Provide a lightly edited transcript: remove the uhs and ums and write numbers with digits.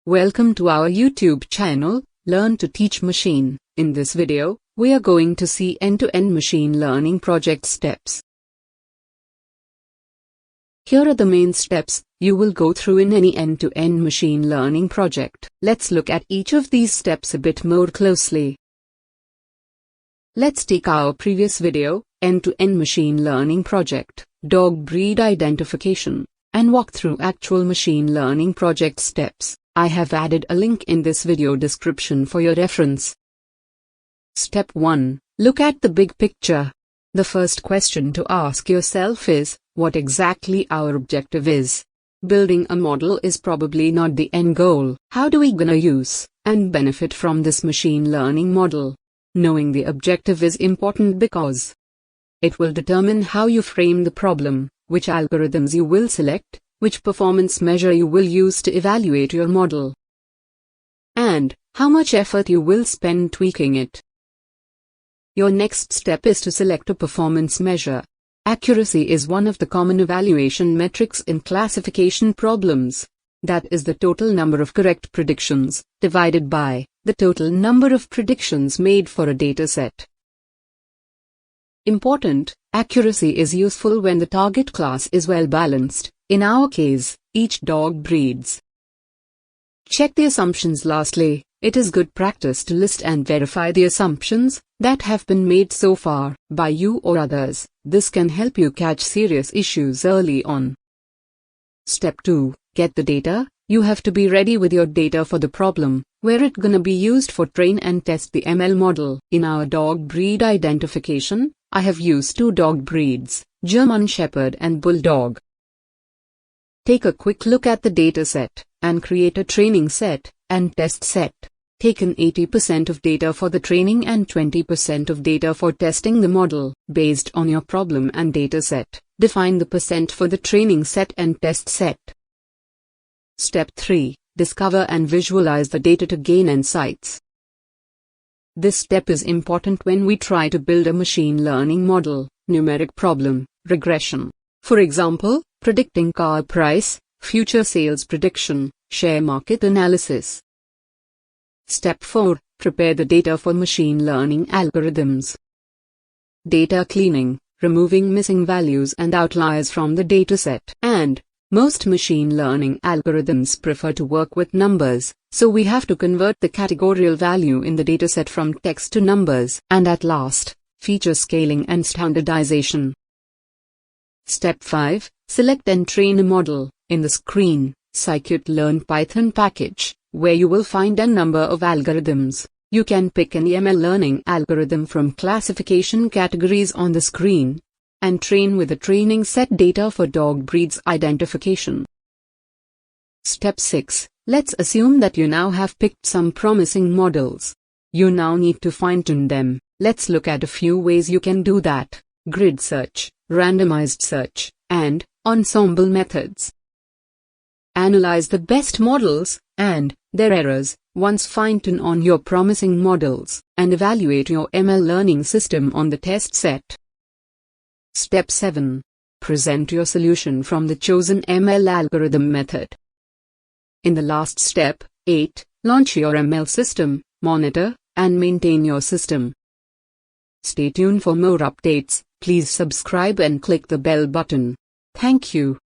Welcome to our YouTube channel, Learn to Teach Machine. In this video, we are going to see end-to-end machine learning project steps. Here are the main steps you will go through in any end-to-end machine learning project. Let's look at each of these steps a bit more closely. Let's take our previous video, end-to-end machine learning project, dog breed identification, and walk through actual machine learning project steps. I have added a link in this video description for your reference. Step 1. Look at the big picture. The first question to ask yourself is, what exactly our objective is? Building a model is probably not the end goal. How do we gonna use and benefit from this machine learning model? Knowing the objective is important because it will determine how you frame the problem, which algorithms you will select, which performance measure you will use to evaluate your model, and how much effort you will spend tweaking it. Your next step is to select a performance measure. Accuracy is one of the common evaluation metrics in classification problems. That is the total number of correct predictions, divided by the total number of predictions made for a dataset. Important, accuracy is useful when the target class is well balanced. In our case, each dog breeds. Check the assumptions. Lastly, it is good practice to list and verify the assumptions that have been made so far by you or others. This can help you catch serious issues early on. Step 2. Get the data. You have to be ready with your data for the problem, where it gonna be used for train and test the ML model. In our dog breed identification, I have used 2 dog breeds, German Shepherd and Bulldog. Take a quick look at the dataset, and create a training set and test set. Take an 80% of data for the training and 20% of data for testing the model. Based on your problem and dataset, define the percent for the training set and test set. Step 3. Discover and visualize the data to gain insights. This step is important when we try to build a machine learning model, numeric problem, regression. For example, predicting car price, future sales prediction, share market analysis. Step 4. Prepare the data for machine learning algorithms. Data cleaning, removing missing values and outliers from the dataset. And most machine learning algorithms prefer to work with numbers, so we have to convert the categorical value in the dataset from text to numbers. And at last, feature scaling and standardization. Step 5. Select and train a model. In the screen, scikit-learn Python package, where you will find a number of algorithms. You can pick any ML learning algorithm from classification categories on the screen, and train with the training set data for dog breeds identification. Step 6. Let's assume that you now have picked some promising models. You now need to fine-tune them. Let's look at a few ways you can do that: grid search, randomized search, and ensemble methods. Analyze the best models and their errors. Once fine-tune on your promising models, and evaluate your ML learning system on the test set. Step 7. Present your solution from the chosen ML algorithm method. In the last step, 8, launch your ML system, monitor, and maintain your system. Stay tuned for more updates. Please subscribe and click the bell button. Thank you.